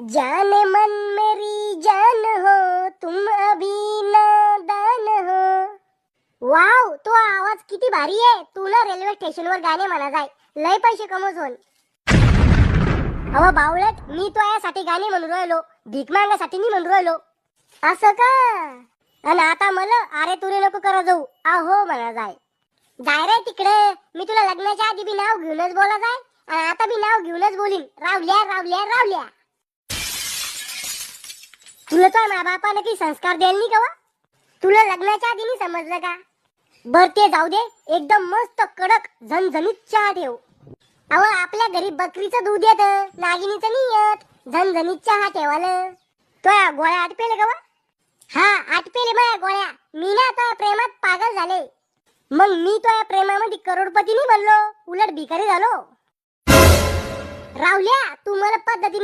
जान मन मेरी जान हो तुम अभी नादान हो। वाव, तो आवाज किती भारी आहे। तू ना रेल्वे स्टेशनवर गाणे म्हणा जाय, लय पैसे कमवून। अहो बावळट, मी तो यासाठी गाणे म्हणून राहिलो, भीक मागण्यासाठी नाही म्हणून राहिलो। असं का? आणि आता मला अरे तुरे नको करा जाऊ, आहो म्हणा जाय। जाय रे तिकडे, मी तुला लग्नाच्या आधी बी नाव घेऊनच बोला जाय आणि आता बी नाव घेऊनच बोलीन, रावल्या रावल्या रावल्या। तुला तो माझ्या बापाने काही संस्कार द्यायला नाही का वा? तुला लग्नाच्या आधी नाही समजलं का? बर ते जाऊ दे, एकदम मस्त कडक झणझणीत चहा ठेव। अहो आपल्या घरी बकरीचं दूध येतं, नागिनीचं नाही येत। झणझणीत चहा ठेवाल। तो गोळ्या आटपेले का वा? हा आटपेले माझ्या गोळ्या। मी ना आता प्रेमात पागल झाले। मग मी तो या प्रेमामध्ये करोडपती नाही बनलो, उलट भिकारी झालो। रावल्या, तू मला पद्धतीने